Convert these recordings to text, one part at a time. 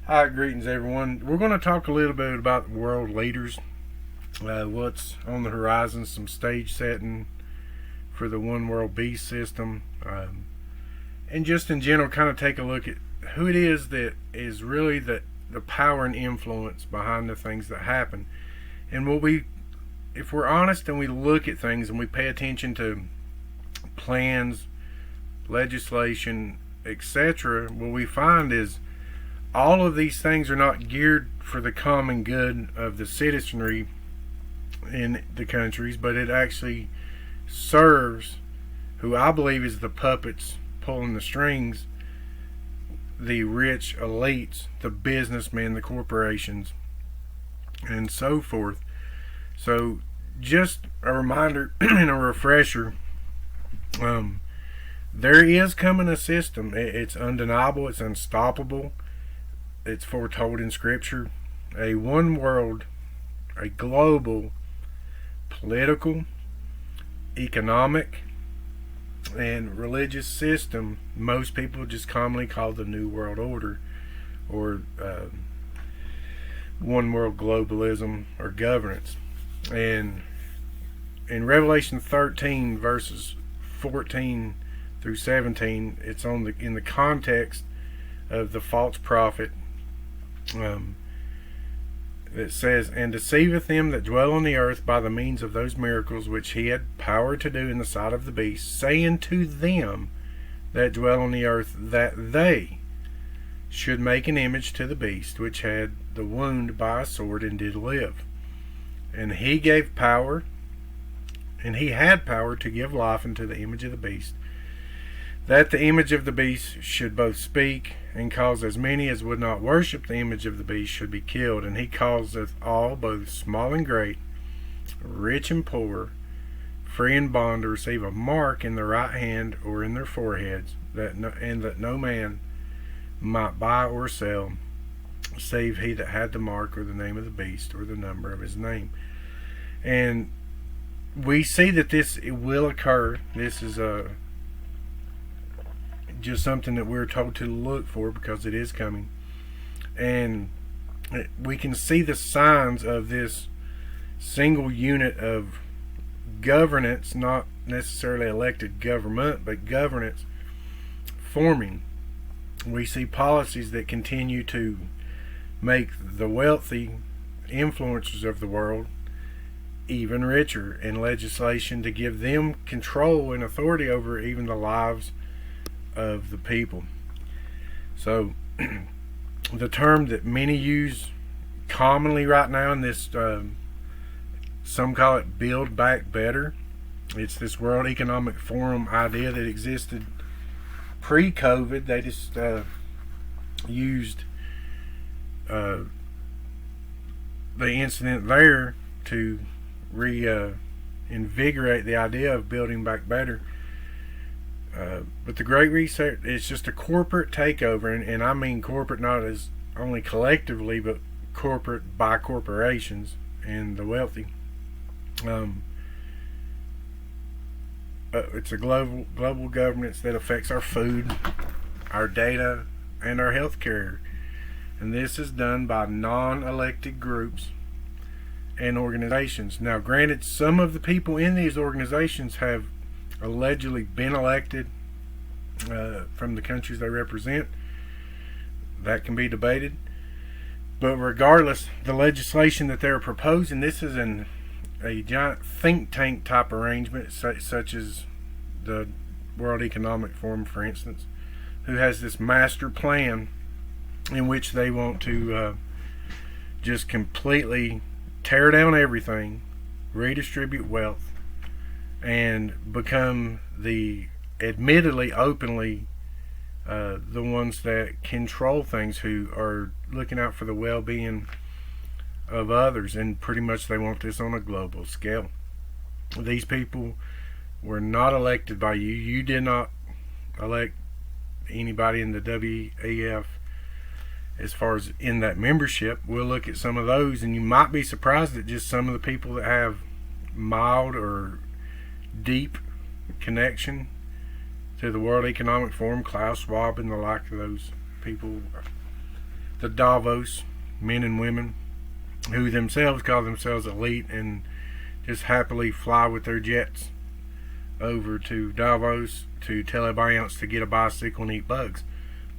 Hi, greetings everyone. We're going to talk a little bit about world leaders, what's on the horizon, some stage setting for the one world beast system, and just in general kind of take a look at who it is that is really the power and influence behind the things that happen. And if we're honest and we look at things and we pay attention to plans, legislation, etc., what we find is all of these things are not geared for the common good of the citizenry in the countries, but it actually serves who I believe is the puppets pulling the strings, the rich elites, the businessmen, the corporations, and so forth. So, just a reminder and a refresher, there is coming a system. It's undeniable, it's unstoppable, it's foretold in Scripture. A one world, a global, political, economic, and religious system most people just commonly call the New World Order, or one world globalism or governance. And in Revelation 13 verses 14 through 17, it's in the context of the false prophet. It says, "And deceiveth them that dwell on the earth by the means of those miracles which he had power to do in the sight of the beast, saying to them that dwell on the earth that they should make an image to the beast which had the wound by a sword and did live. And he gave power, and he had power to give life unto the image of the beast, that the image of the beast should both speak, and cause as many as would not worship the image of the beast should be killed. And he causeth all, both small and great, rich and poor, free and bond, to receive a mark in their right hand or in their foreheads, that no man might buy or sell, save he that had the mark or the name of the beast or the number of his name." And we see that it will occur. This is just something that we're told to look for because it is coming. And we can see the signs of this single unit of governance, not necessarily elected government, but governance forming. We see policies that continue to make the wealthy influencers of the world even richer, and legislation to give them control and authority over even the lives of the people. So the term that many use commonly right now in this, some call it build back better. It's this World Economic Forum idea that existed pre-COVID. They just used the incident there to reinvigorate the idea of building back better. But the Great Reset is just a corporate takeover, and I mean corporate not as only collectively, but corporate by corporations and the wealthy. It's a global governance that affects our food, our data, and our health care. And this is done by non-elected groups and organizations. Now, granted, some of the people in these organizations have allegedly been elected from the countries they represent. That can be debated. But regardless, the legislation that they're proposing, this is a giant think tank type arrangement, such as the World Economic Forum, for instance, who has this master plan in which they want to just completely tear down everything, redistribute wealth, and become the admittedly openly the ones that control things, who are looking out for the well-being of others. And pretty much they want this on a global scale. These people were not elected by you. You did not elect anybody in the WEF as far as in that membership. We'll look at some of those, and you might be surprised at just some of the people that have mild or deep connection to the World Economic Forum. Klaus Schwab and the like of those people the Davos men and women who themselves call themselves elite and just happily fly with their jets over to Davos to tell everybody else to get a bicycle and eat bugs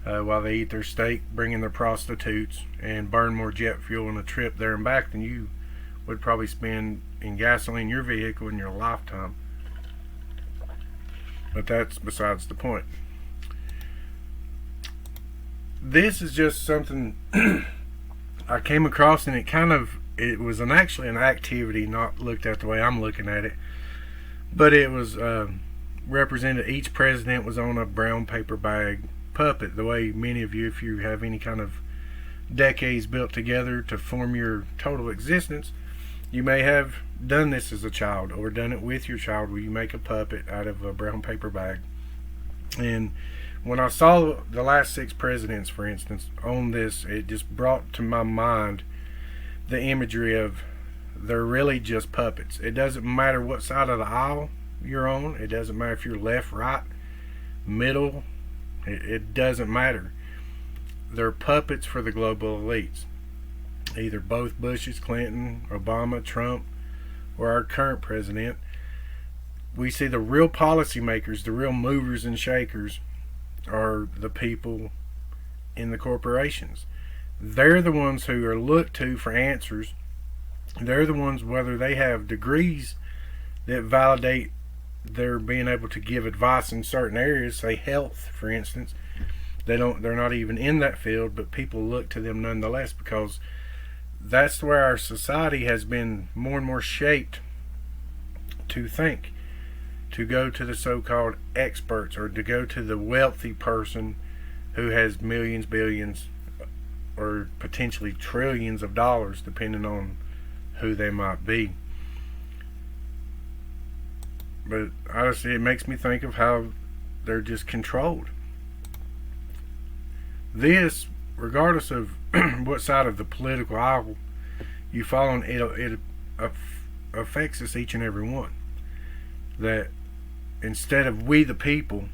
while they eat their steak, bring in their prostitutes, and burn more jet fuel on a trip there and back than you would probably spend in gasoline your vehicle in your lifetime. But that's besides the point. This is just something I came across, and it was actually an activity, not looked at the way I'm looking at it, but it was represented. Each president was on a brown paper bag puppet, the way many of you, if you have any kind of decades built together to form your total existence, you may have done this as a child or done it with your child, where you make a puppet out of a brown paper bag. And when I saw the last 6 presidents, for instance, on this, it just brought to my mind the imagery of they're really just puppets. It doesn't matter what side of the aisle you're on. It doesn't matter if you're left, right, middle. It doesn't matter. They're puppets for the global elites. Either both Bushes, Clinton, Obama, Trump, or our current president. We see the real policymakers, the real movers and shakers, are the people in the corporations. They're the ones who are looked to for answers. They're the ones, whether they have degrees that validate their being able to give advice in certain areas, say health, for instance. They're not even in that field, but people look to them nonetheless, because that's where our society has been more and more shaped to think, to go to the so-called experts, or to go to the wealthy person who has millions, billions, or potentially trillions of dollars, depending on who they might be. But honestly, it makes me think of how they're just controlled. This, regardless of what side of the political aisle you fall on, it affects us, each and every one. That instead of we the people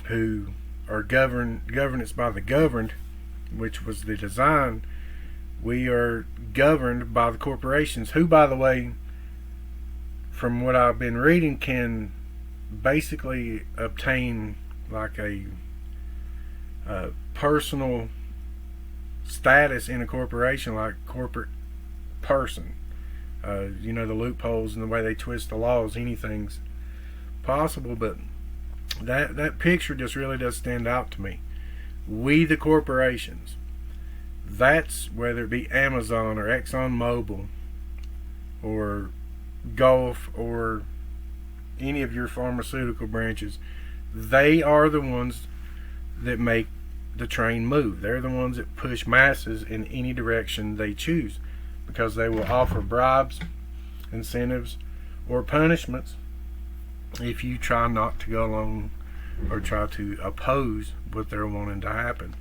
who are governance by the governed, which was the design, we are governed by the corporations, who, by the way, from what I've been reading, can basically obtain like a personal status in a corporation, like corporate person. You know, the loopholes and the way they twist the laws, anything's possible. But that picture just really does stand out to me. We the corporations. That's whether it be Amazon or ExxonMobil or Gulf or any of your pharmaceutical branches. They are the ones that make the train move. They're the ones that push masses in any direction they choose, because they will offer bribes, incentives, or punishments if you try not to go along or try to oppose what they're wanting to happen.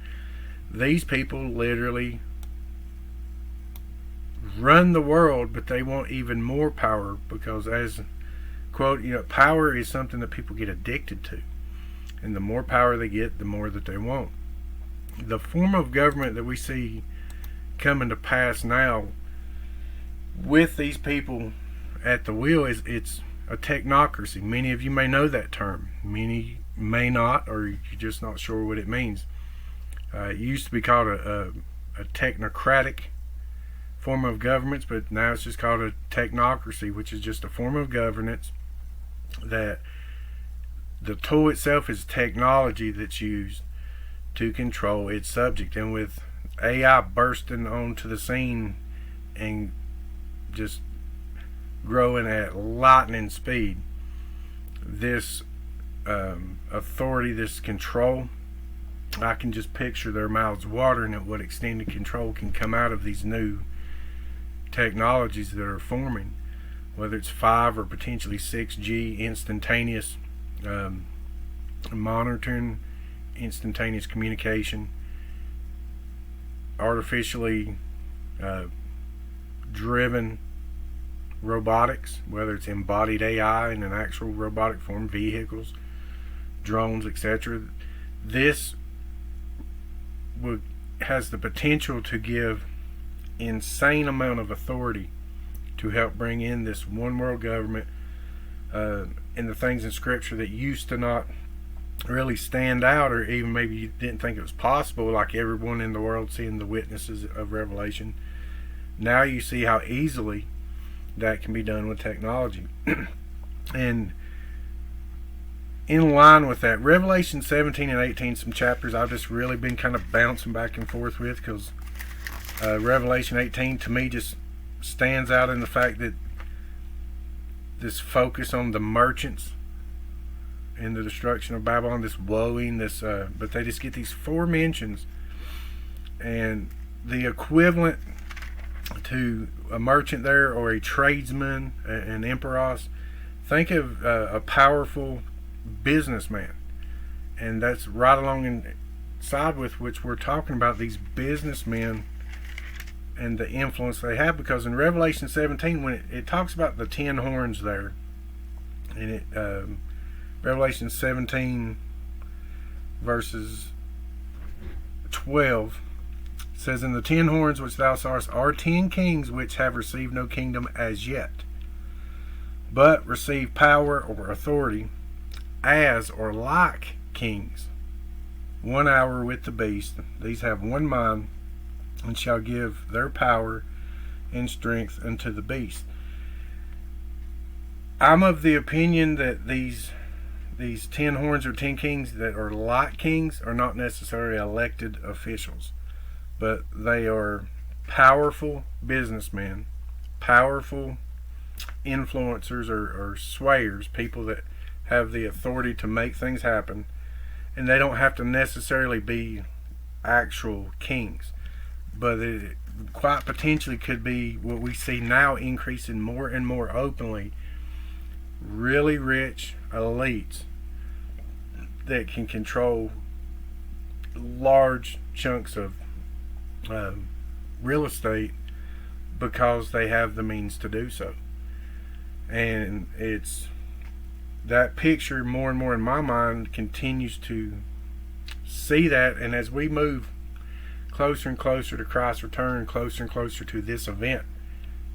These people literally run the world, but they want even more power, because, as quote, power is something that people get addicted to, and the more power they get, the more that they want. The form of government that we see coming to pass now with these people at the wheel it's a technocracy. Many of you may know that term, many may not, or you're just not sure what it means. It used to be called a technocratic form of governance, but now it's just called a technocracy, which is just a form of governance that the tool itself is technology that's used to control its subject. And with AI bursting onto the scene and just growing at lightning speed, this authority, this control, I can just picture their mouths watering at what extended control can come out of these new technologies that are forming, whether it's 5 or potentially 6G, instantaneous monitoring, instantaneous communication, artificially driven robotics, whether it's embodied AI in an actual robotic form, vehicles, drones, etc. This would has the potential to give insane amount of authority to help bring in this one world government, and the things in Scripture that used to not really stand out, or even maybe you didn't think it was possible, like everyone in the world seeing the witnesses of Revelation. Now you see how easily that can be done with technology. And in line with that, Revelation 17 and 18, some chapters I've just really been kind of bouncing back and forth with, because Revelation 18 to me just stands out in the fact that this focus on the merchants and the destruction of Babylon, this woeing, but they just get these four mentions, and the equivalent to a merchant there, or a tradesman, an emperos. Think of a powerful businessman, and that's right along inside with which we're talking about, these businessmen and the influence they have. Because in Revelation 17, when it talks about the 10 horns there, and Revelation 17 verses 12 says, "And the 10 horns which thou sawest are 10 kings which have received no kingdom as yet, but receive power or authority as or like kings 1 hour with the beast. These have one mind, and shall give their power and strength unto the beast." I'm of the opinion that these 10 horns or 10 kings that are like kings are not necessarily elected officials, but they are powerful businessmen, powerful influencers or swayers, people that have the authority to make things happen, and they don't have to necessarily be actual kings, but it quite potentially could be what we see now increasing more and more openly, really rich elites that can control large chunks of real estate because they have the means to do so. And it's that picture more and more in my mind continues to see that, and as we move closer and closer to Christ's return, closer and closer to this event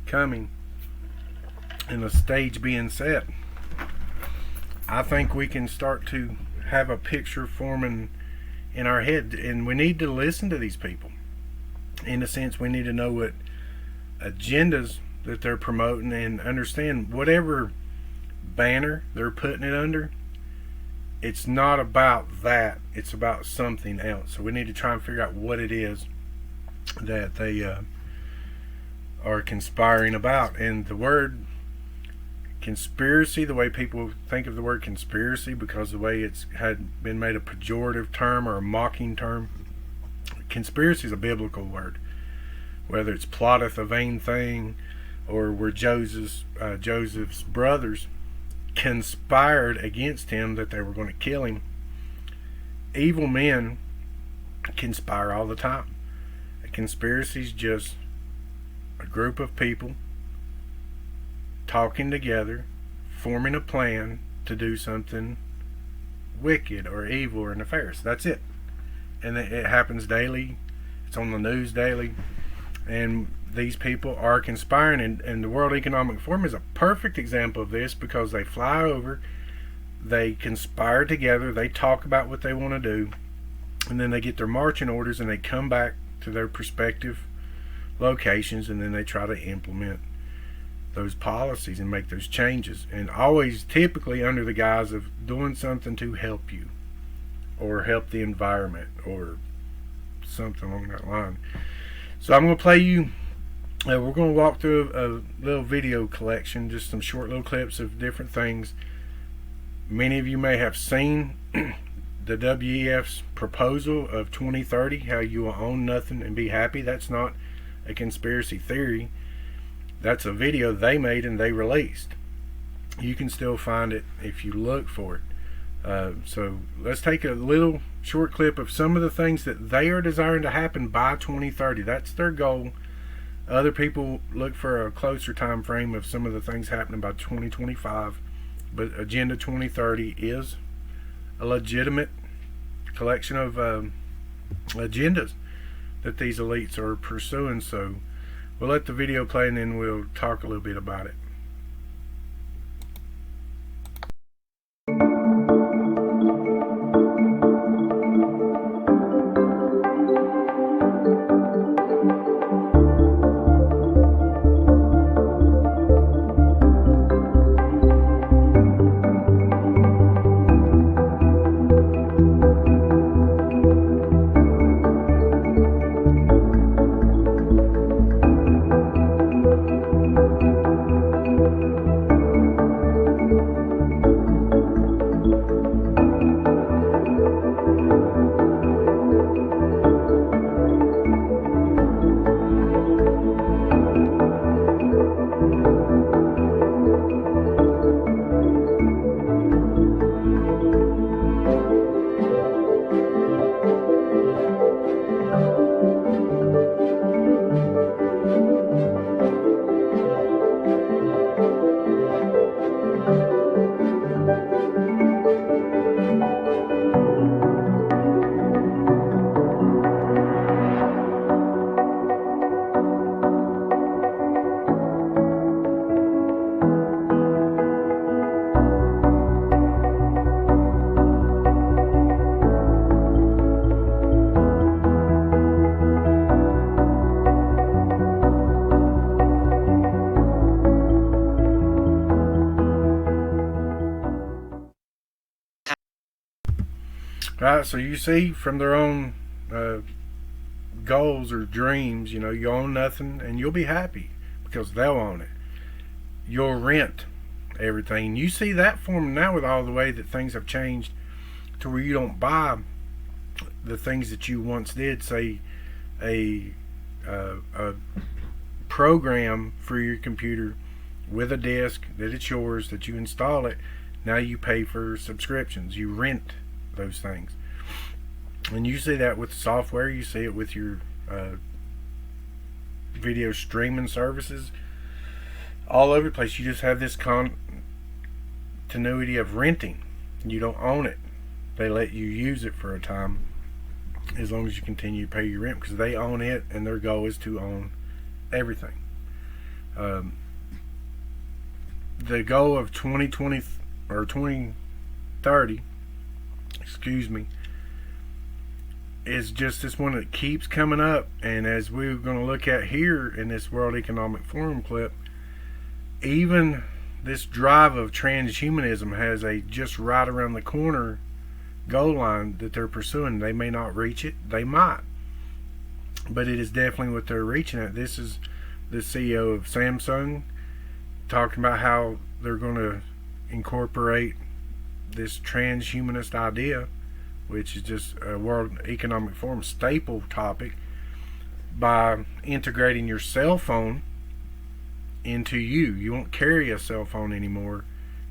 coming and the stage being set, I think we can start to have a picture forming in our head, and we need to listen to these people. In a sense, we need to know what agendas that they're promoting, and understand whatever banner they're putting it under, it's not about that, it's about something else. So we need to try and figure out what it is that they are conspiring about. And the word conspiracy, the way people think of the word conspiracy, because the way it's had been made a pejorative term or a mocking term, conspiracy is a biblical word. Whether it's plotteth a vain thing, or where Joseph's brothers conspired against him that they were going to kill him. Evil men conspire all the time. A conspiracy is just a group of people talking together, forming a plan to do something wicked or evil or nefarious. That's it. And it happens daily. It's on the news daily. And these people are conspiring, and the World Economic Forum is a perfect example of this, because they fly over, they conspire together, they talk about what they want to do, and then they get their marching orders, and they come back to their respective locations, and then they try to implement those policies and make those changes, and always typically under the guise of doing something to help you or help the environment or something along that line. So I'm going to play you, we're going to walk through a little video collection, just some short little clips of different things. Many of you may have seen the WEF's proposal of 2030, how you will own nothing and be happy. That's not a conspiracy theory. That's a video they made and they released. You can still find it if you look for it. So let's take a little short clip of some of the things that they are desiring to happen by 2030. That's their goal. Other people look for a closer time frame of some of the things happening by 2025, but Agenda 2030 is a legitimate collection of agendas that these elites are pursuing. So we'll let the video play and then we'll talk a little bit about it. Right, so you see from their own goals or dreams, you own nothing and you'll be happy because they'll own it. You'll rent everything. You see that form now with all the way that things have changed to where you don't buy the things that you once did. Say a program for your computer with a disk that it's yours, that you install it. Now you pay for subscriptions. You rent those things, and you see that with software. You see it with your video streaming services all over the place. You just have this continuity of renting. You don't own it. They let you use it for a time as long as you continue to pay your rent, because they own it and their goal is to own everything. The goal of 2020 or 2030, excuse me, is just this one that keeps coming up. And as we're going to look at here in this World Economic Forum clip, even this drive of transhumanism has a just right around the corner goal line that they're pursuing. They may not reach it, they might, but it is definitely what they're reaching at. This is the CEO of Samsung talking about how they're going to incorporate this transhumanist idea, which is just a World Economic Forum staple topic, by integrating your cell phone into you. You won't carry a cell phone anymore.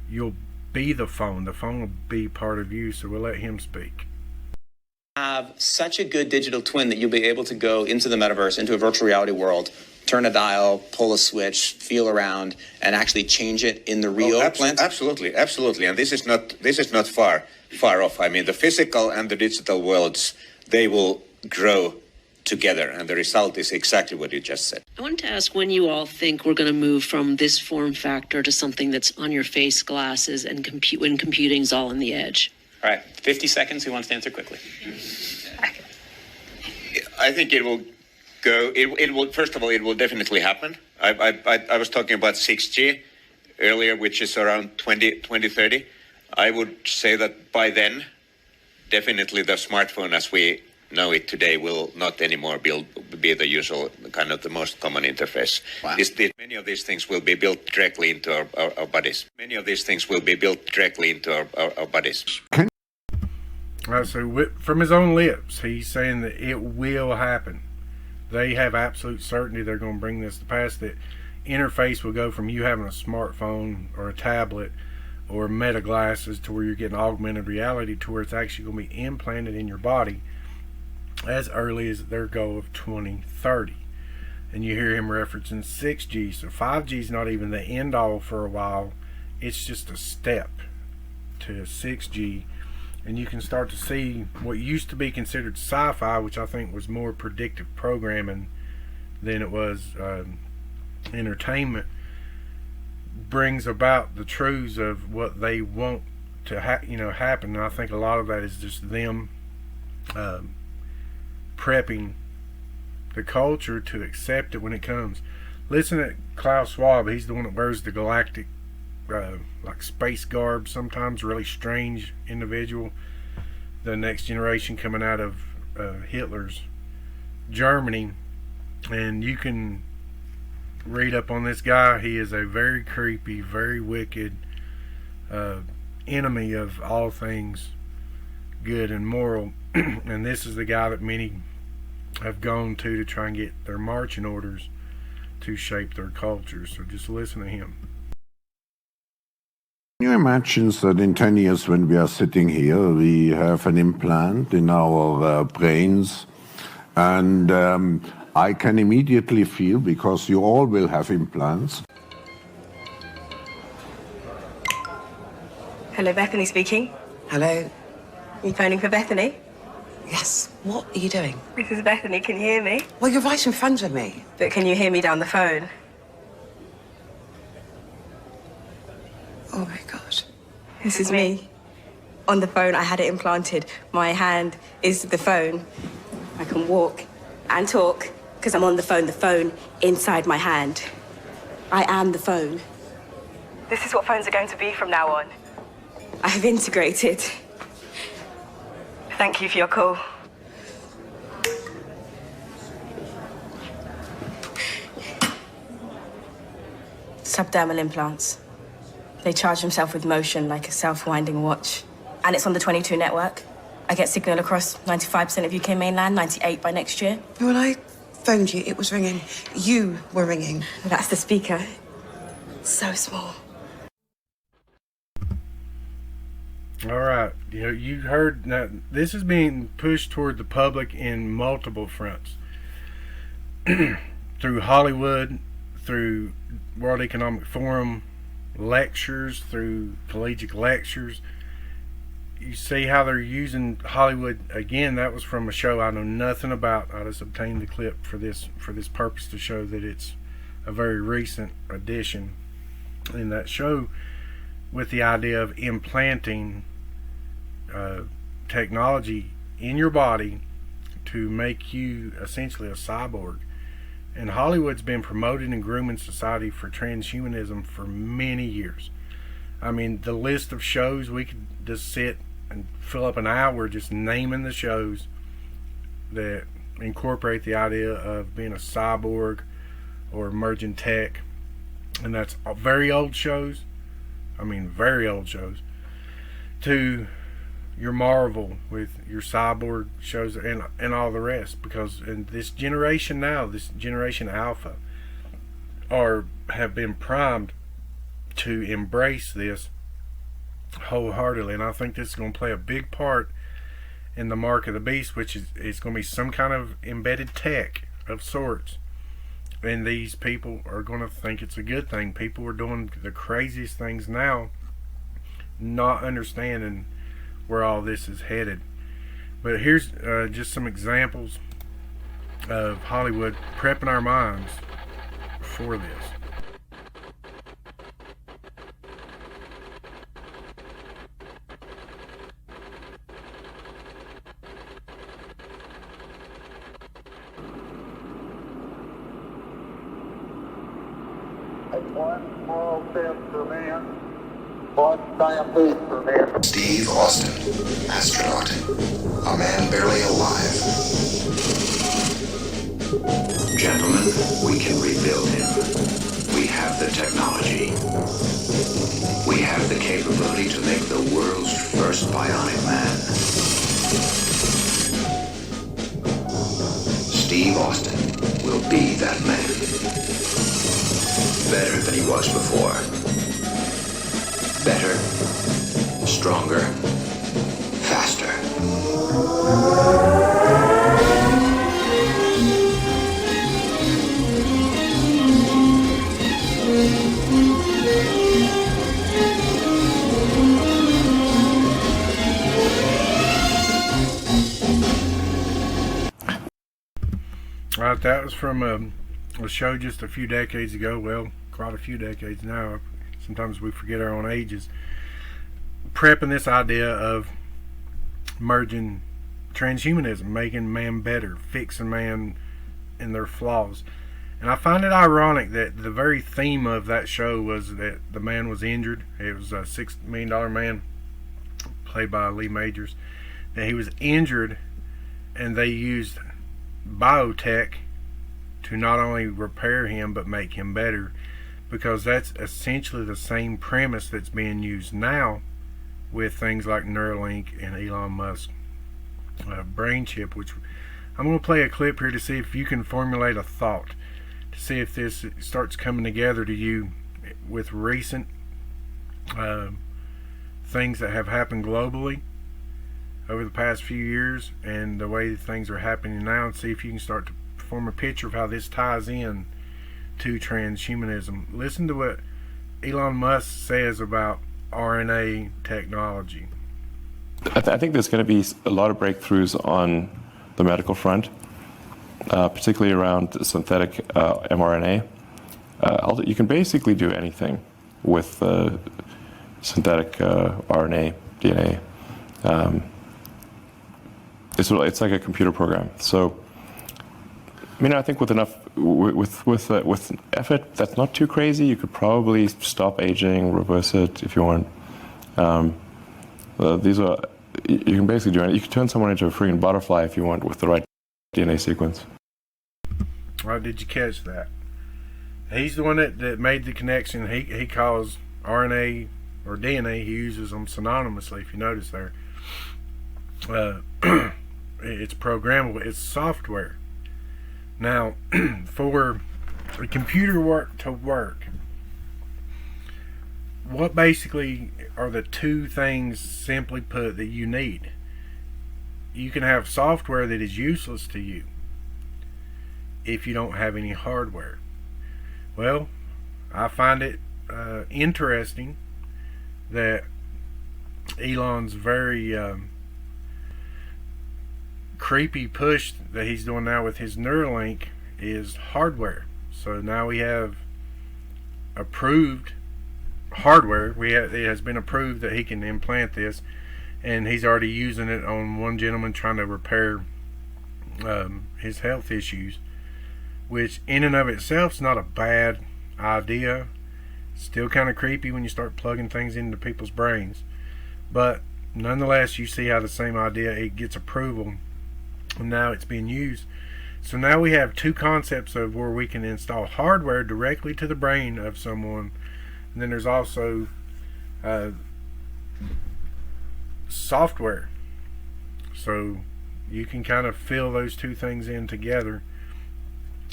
You'll be the phone. The phone will be part of you. So we'll let him speak. Have such a good digital twin that you'll be able to go into the metaverse, into a virtual reality world, turn a dial, pull a switch, feel around, and actually change it in the real plant? Absolutely. And this is not far off. I mean, the physical and the digital worlds, they will grow together, and the result is exactly what you just said. I wanted to ask when you all think we're going to move from this form factor to something that's on your face, glasses, and when computing's all on the edge. All right, 50 seconds. Who wants to answer quickly? I think it will go. It will. First of all, it will definitely happen. I was talking about 6G earlier, which is around 2030. I would say that by then, definitely the smartphone as we know it today will not anymore be the usual kind of the most common interface. Wow. Many of these things will be built directly into our bodies. Many of these things will be built directly into our bodies. Right, so from his own lips, he's saying that it will happen. They have absolute certainty they're going to bring this to pass. That interface will go from you having a smartphone or a tablet or meta glasses to where you're getting augmented reality to where it's actually going to be implanted in your body as early as their goal of 2030. And you hear him referencing 6G. So 5G is not even the end all for a while. It's just a step to 6G. and you can start to see what used to be considered sci-fi, which I think was more predictive programming than it was entertainment, brings about the truths of what they want to happen. And I think a lot of that is just them prepping the culture to accept it when it comes. Listen to Klaus Schwab. He's the one that wears the galactic like space garb, sometimes really strange individual. The next generation coming out of Hitler's Germany, and you can read up on this guy. He is a very creepy, very wicked enemy of all things good and moral. And this is the guy that many have gone to try and get their marching orders to shape their culture. So just listen to him. Can you imagine that in 10 years when we are sitting here, we have an implant in our brains, and I can immediately feel, because you all will have implants. Hello, Bethany speaking. Hello? You phoning for Bethany? Yes. What are you doing? This is Bethany. Can you hear me? Well, you're right in front of me. But can you hear me down the phone? Oh, my God. This is me. On the phone, I had it implanted. My hand is the phone. I can walk and talk because I'm on the phone inside my hand. I am the phone. This is what phones are going to be from now on. I have integrated. Thank you for your call. Subdermal implants. They charge themselves with motion like a self-winding watch. And it's on the 22 network. I get signal across 95% of UK mainland, 98 by next year. When I phoned you, it was ringing. You were ringing. That's the speaker. So small. All right, you heard that this is being pushed toward the public in multiple fronts. Through Hollywood, through World Economic Forum lectures, through collegiate lectures. You see how they're using Hollywood again. That was from a show I know nothing about. I just obtained the clip for this purpose, to show that it's a very recent addition in that show, with the idea of implanting technology in your body to make you essentially a cyborg. And Hollywood's been promoting and grooming society for transhumanism for many years. I mean, the list of shows, we could just sit and fill up an hour just naming the shows that incorporate the idea of being a cyborg or emerging tech. And that's very old shows, I mean very old shows, to your Marvel with your cyborg shows and all the rest. Because in this generation now, this generation Alpha, have been primed to embrace this wholeheartedly. And I think this is going to play a big part in the mark of the beast, which is going to be some kind of embedded tech of sorts. And these people are going to think it's a good thing. People are doing the craziest things now, not understanding where all this is headed. But here's just some examples of Hollywood prepping our minds for this. One small step for man, one giant leap for man. Steve Austin, astronaut, a man barely alive. Gentlemen, we can rebuild him. We have the technology. We have the capability to make the world's first bionic man. Steve Austin will be that man. Better than he was before. Better, stronger, faster. Right, that was from a show just a few decades ago. Well, quite a few decades now. Sometimes we forget our own ages. Prepping this idea of merging transhumanism, making man better, fixing man and their flaws. And I find it ironic that the very theme of that show was that the man was injured. It was a $6 million man played by Lee Majors. That he was injured, and they used biotech to not only repair him but make him better, because that's essentially the same premise that's being used now with things like Neuralink and Elon Musk brain chip, which I'm going to play a clip here to see if you can formulate a thought, to see if this starts coming together to you with recent things that have happened globally over the past few years and the way things are happening now, and see if you can start to form a picture of how this ties in to transhumanism. Listen to what Elon Musk says about RNA technology. I think there's going to be a lot of breakthroughs on the medical front, particularly around synthetic mRNA. You can basically do anything with synthetic RNA, DNA. It's like a computer program. So, I mean, I think with enough, with effort, that's not too crazy. You could probably stop aging, reverse it if you want. You can basically do it. You can turn someone into a freaking butterfly if you want with the right DNA sequence. Right, did you catch that? He's the one that made the connection. He calls RNA or DNA, he uses them synonymously, if you notice there. It's programmable, it's software. Now, for a computer work to work, what basically are the two things, simply put, that you need? You can have software that is useless to you if you don't have any hardware. Well, I find it interesting that Elon's very creepy push that he's doing now with his Neuralink is hardware. So now we have approved hardware. It has been approved that he can implant this, and he's already using it on one gentleman trying to repair his health issues, which in and of itself is not a bad idea. Still kind of creepy when you start plugging things into people's brains, but nonetheless, you see how the same idea, it gets approval, and now it's being used. So now we have two concepts of where we can install hardware directly to the brain of someone, and then there's also software, so you can kind of fill those two things in together.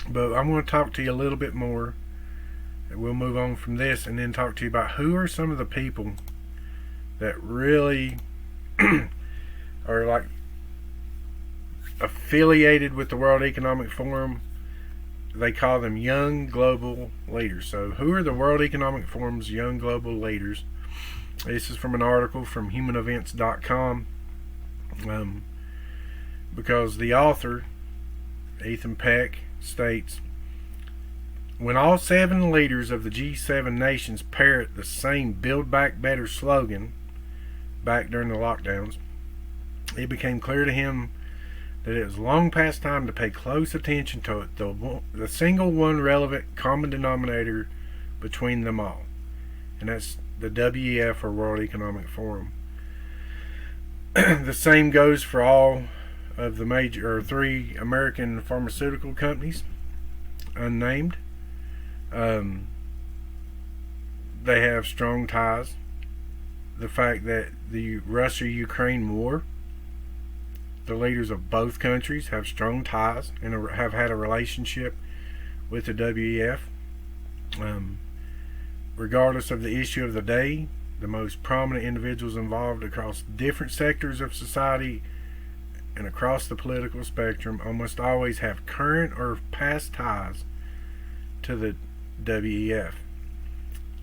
But I'm going to talk to you a little bit more, and we'll move on from this and then talk to you about who are some of the people that really are like affiliated with the World Economic Forum. They call them young global leaders. So who are the World Economic Forum's young global leaders? This is from an article from humanevents.com, because the author, Ethan Peck, states, when all 7 leaders of the G7 nations parrot the same Build Back Better slogan back during the lockdowns, it became clear to him that it was long past time to pay close attention to the single one relevant common denominator between them all, and that's the WEF, or World Economic Forum. The same goes for all of the major, or 3 American pharmaceutical companies, unnamed. They have strong ties. The fact that the Russia-Ukraine war, the leaders of both countries have strong ties and have had a relationship with the WEF. Regardless of the issue of the day, the most prominent individuals involved across different sectors of society and across the political spectrum almost always have current or past ties to the WEF.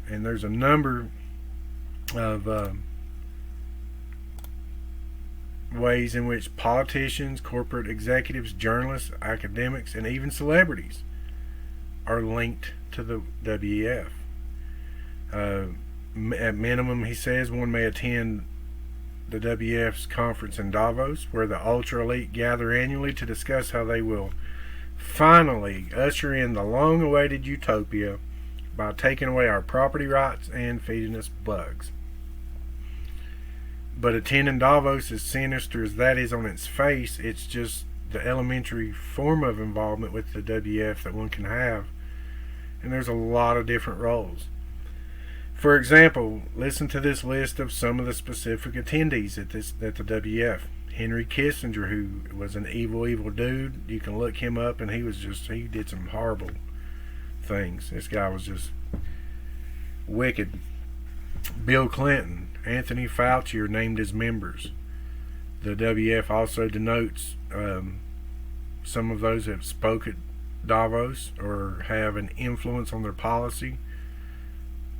And there's a number of ways in which politicians, corporate executives, journalists, academics, and even celebrities are linked to the WEF. At minimum, he says, one may attend the WEF's conference in Davos, where the ultra elite gather annually to discuss how they will finally usher in the long-awaited utopia by taking away our property rights and feeding us bugs. But attending Davos, as sinister as that is on its face, it's just the elementary form of involvement with the WEF that one can have. And there's a lot of different roles. For example, listen to this list of some of the specific attendees at the WEF. Henry Kissinger, who was an evil dude. You can look him up, and he did some horrible things. This guy was just wicked. Bill Clinton, Anthony Fauci are named as members. The WEF also denotes some of those that have spoke at Davos or have an influence on their policy,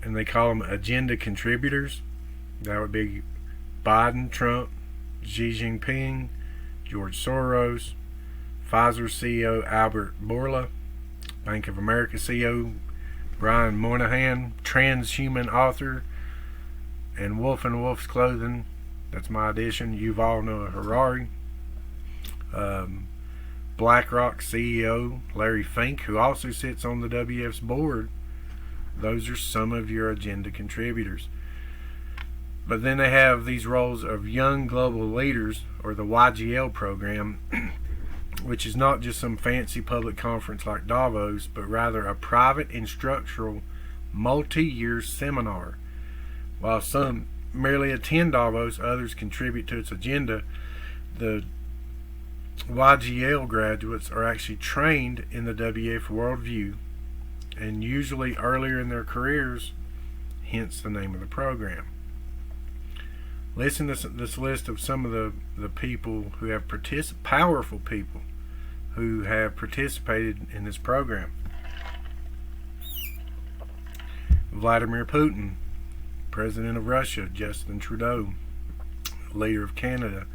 and they call them agenda contributors. That would be Biden, Trump, Xi Jinping, George Soros, Pfizer CEO Albert Bourla, Bank of America CEO Brian Moynihan, transhuman author and Wolf in Wolf's Clothing, that's my addition, Yuval Noah Harari, BlackRock CEO Larry Fink, who also sits on the WEF's board. Those are some of your agenda contributors. But then they have these roles of young global leaders, or the YGL program, which is not just some fancy public conference like Davos, but rather a private instructional multi-year seminar. While some merely attend Davos, others contribute to its agenda. The YGL graduates are actually trained in the WEF worldview, and usually earlier in their careers, hence the name of the program. Listen to this list of some of the people who have powerful people who have participated in this program. Vladimir Putin, President of Russia. Justin Trudeau, leader of Canada.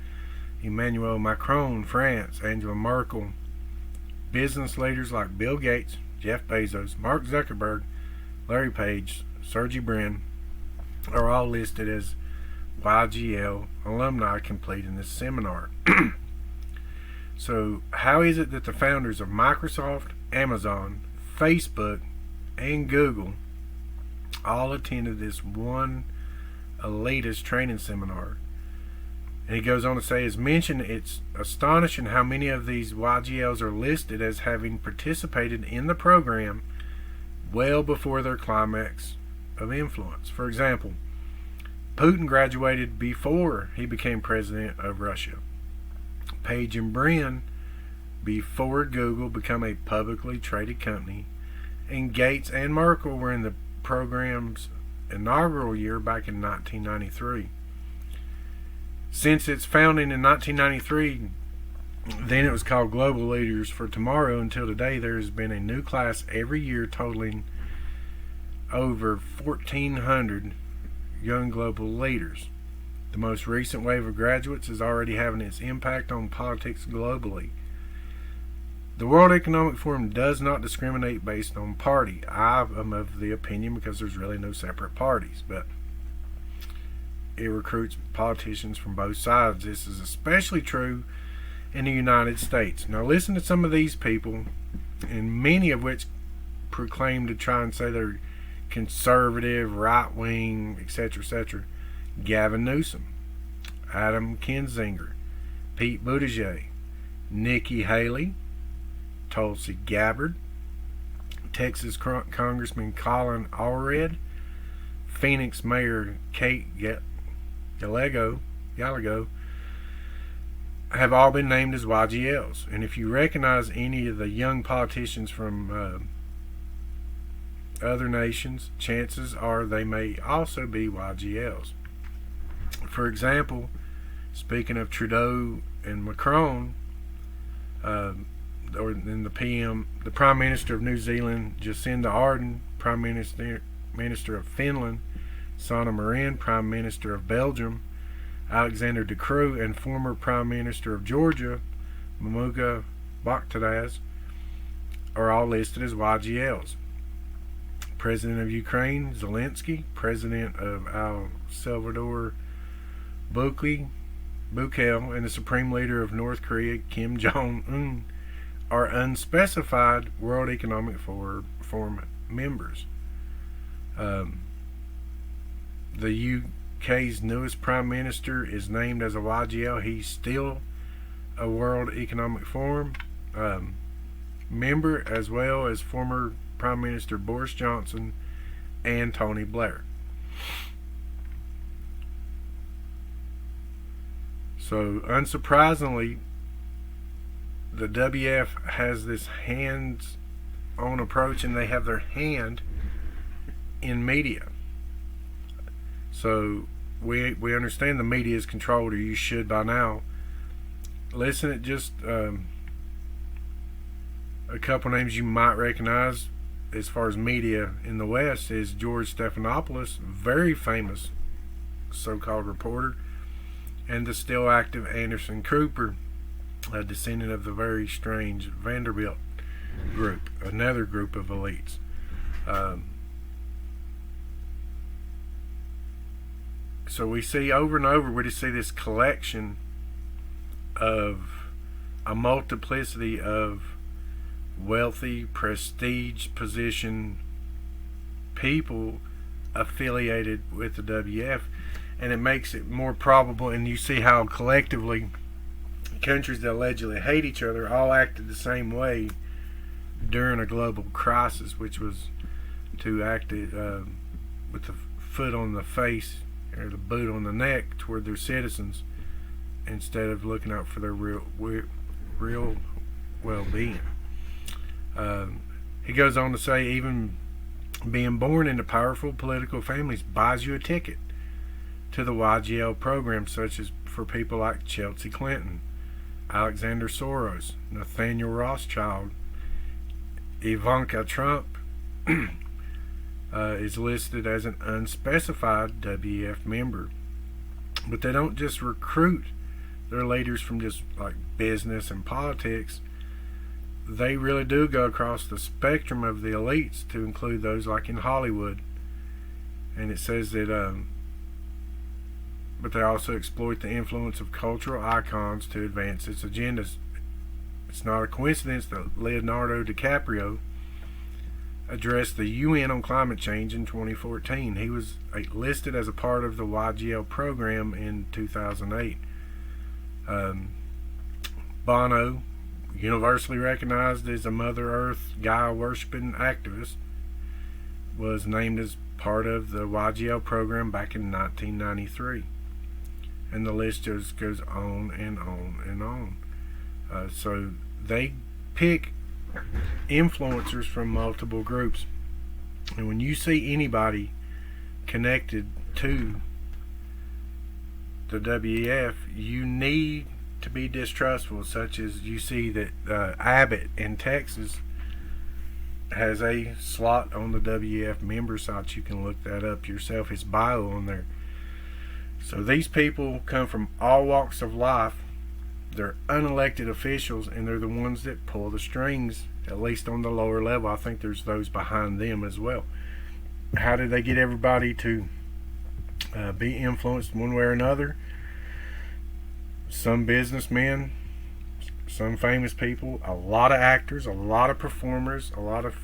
Emmanuel Macron, France. Angela Merkel. Business leaders like Bill Gates, Jeff Bezos, Mark Zuckerberg, Larry Page, Sergey Brin are all listed as YGL alumni completing this seminar. So how is it that the founders of Microsoft, Amazon, Facebook, and Google all attended this one elitist training seminar? And he goes on to say, as mentioned, it's astonishing how many of these YGLs are listed as having participated in the program well before their climax of influence. For example, Putin graduated before he became president of Russia. Page and Brin before Google became a publicly traded company. And Gates and Merkel were in the program's inaugural year back in 1993. Since its founding in 1993, then it was called Global Leaders for Tomorrow, until today there has been a new class every year totaling over 1,400 young global leaders. The most recent wave of graduates is already having its impact on politics globally. The World Economic Forum does not discriminate based on party. I am of the opinion, because there's really no separate parties, but it recruits politicians from both sides. This is especially true in the United States. Now listen to some of these people, and many of which proclaim to try and say they're conservative, right-wing, etc., etc. Gavin Newsom, Adam Kinzinger, Pete Buttigieg, Nikki Haley, Tulsi Gabbard, Texas Congressman Colin Allred, Phoenix Mayor Kate Gallego have all been named as YGLs. And if you recognize any of the young politicians from other nations, chances are they may also be YGLs. For example, speaking of Trudeau and Macron, or then the Prime Minister of New Zealand, Jacinda Ardern, Prime Minister of Finland, Sanna Marin, Prime Minister of Belgium, Alexander DeCroo, and former Prime Minister of Georgia, Mamuga Bakhtaraz, are all listed as YGLs. President of Ukraine, Zelensky, President of El Salvador, Bukele, and the Supreme Leader of North Korea, Kim Jong-un, are unspecified World Economic Forum members. The UK's newest Prime Minister is named as a YGL. He's still a World Economic Forum member, as well as former Prime Minister Boris Johnson and Tony Blair. So, unsurprisingly, the WF has this hands-on approach, and they have their hand in media. So, we understand the media is controlled, or you should by now. Listen at just a couple names you might recognize as far as media in the West is George Stephanopoulos, very famous so-called reporter, and the still active Anderson Cooper, a descendant of the very strange Vanderbilt group, another group of elites. So we see over and over, we just see this collection of a multiplicity of wealthy, prestige position people affiliated with the WF, and it makes it more probable. And you see how collectively countries that allegedly hate each other all acted the same way during a global crisis, which was to act with the foot on the face or the boot on the neck toward their citizens instead of looking out for their real well-being. He goes on to say, even being born into powerful political families buys you a ticket to the YGL program, such as for people like Chelsea Clinton, Alexander Soros, Nathaniel Rothschild. Ivanka Trump is listed as an unspecified WEF member. But they don't just recruit their leaders from just like business and politics. They really do go across the spectrum of the elites to include those like in Hollywood. And it says that but they also exploit the influence of cultural icons to advance its agendas. It's not a coincidence that Leonardo DiCaprio addressed the UN on climate change in 2014. He was listed as a part of the YGL program in 2008. Bono, universally recognized as a Mother Earth Gaia-worshipping activist, was named as part of the YGL program back in 1993. And the list just goes on and on and on. So they pick influencers from multiple groups. And when you see anybody connected to the WEF, you need to be distrustful, such as you see that Abbott in Texas has a slot on the WEF member site. You can look that up yourself, his bio on there. So these people come from all walks of life. They're unelected officials, and they're the ones that pull the strings, at least on the lower level. I think there's those behind them as well. How did they get everybody to be influenced one way or another? Some businessmen, some famous people, a lot of actors, a lot of performers, a lot of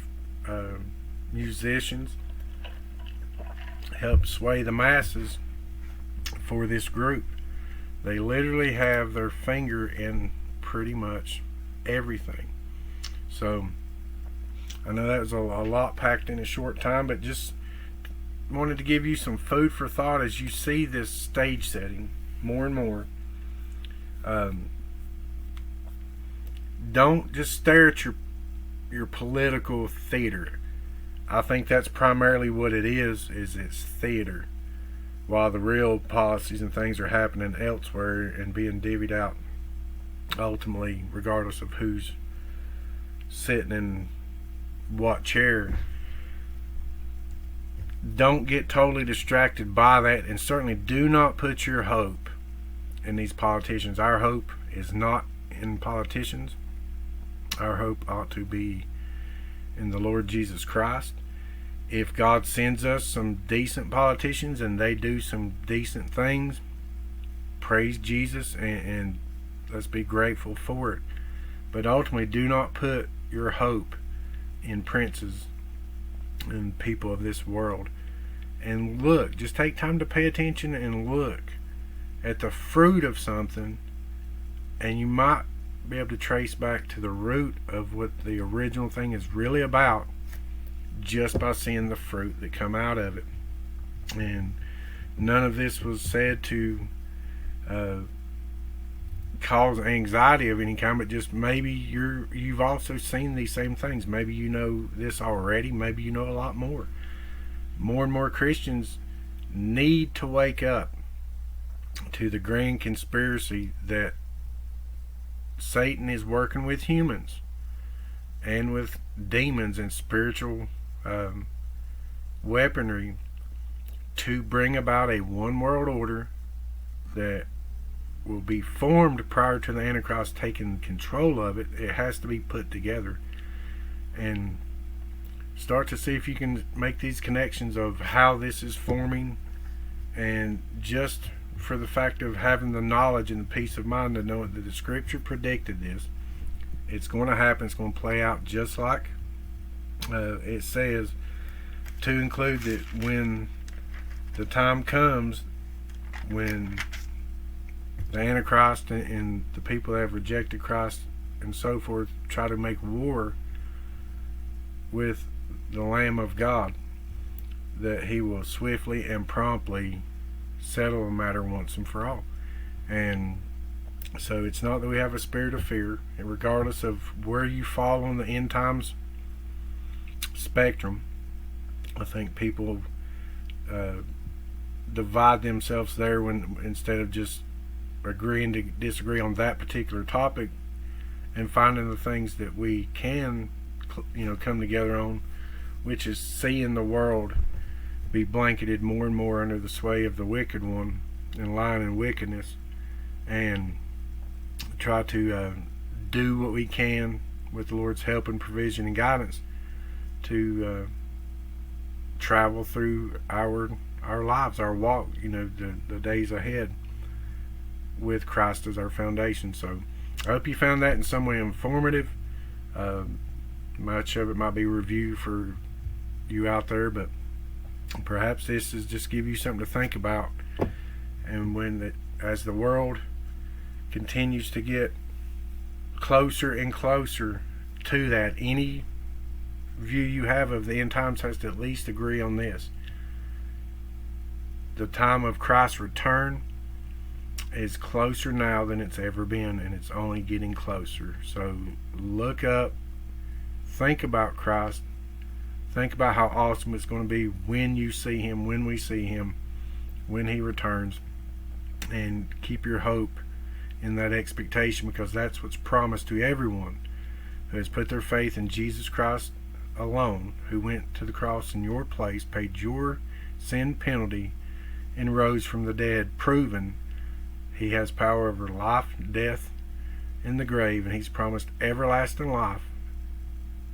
musicians help sway the masses for this group. They literally have their finger in pretty much everything. So I know that was a lot packed in a short time, but just wanted to give you some food for thought as you see this stage setting more and more. Don't just stare at your political theater. I think that's primarily what it is it's theater, while the real policies and things are happening elsewhere and being divvied out ultimately, regardless of who's sitting in what chair. Don't get totally distracted by that, and certainly do not put your hope in these politicians. Our hope is not in politicians. Our hope ought to be in the Lord Jesus Christ. If God sends us some decent politicians and they do some decent things, praise Jesus, and let's be grateful for it. But ultimately, do not put your hope in princes and people of this world. And look, just take time to pay attention and look at the fruit of something, and you might be able to trace back to the root of what the original thing is really about just by seeing the fruit that come out of it. And none of this was said to cause anxiety of any kind, but just maybe you've also seen these same things. Maybe you know this already. Maybe you know a lot more. More and more Christians need to wake up to the grand conspiracy that Satan is working with humans and with demons and spiritual weaponry to bring about a one world order that will be formed prior to the Antichrist taking control of it. It has to be put together, and start to see if you can make these connections of how this is forming. And just for the fact of having the knowledge and the peace of mind to know that the scripture predicted this, it's going to happen. It's going to play out just like it says, to include that when the time comes when the Antichrist and the people that have rejected Christ and so forth try to make war with the Lamb of God, that he will swiftly and promptly settle the matter once and for all. And so it's not that we have a spirit of fear, and regardless of where you fall on the end times spectrum. I think people divide themselves there when instead of just agreeing to disagree on that particular topic and finding the things that we can come together on, which is seeing the world be blanketed more and more under the sway of the wicked one and lying and wickedness, and try to do what we can with the Lord's help and provision and guidance to travel through our lives, our walk, the days ahead with Christ as our foundation. So I hope you found that in some way informative. Much of it might be review for you out there, but perhaps this is just give you something to think about. And as the world continues to get closer and closer to that, any view you have of the end times has to at least agree on this: the time of Christ's return is closer now than it's ever been, and it's only getting closer. So look up, think about Christ, think about how awesome it's going to be when you see him, when we see him, when he returns, and keep your hope in that expectation, because that's what's promised to everyone who has put their faith in Jesus Christ alone, who went to the cross in your place, paid your sin penalty, and rose from the dead, proving he has power over life, death, and the grave, and he's promised everlasting life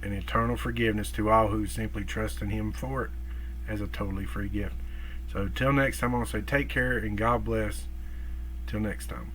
and eternal forgiveness to all who simply trust in him for it as a totally free gift. So till next time, I want to say take care and God bless. Till next time.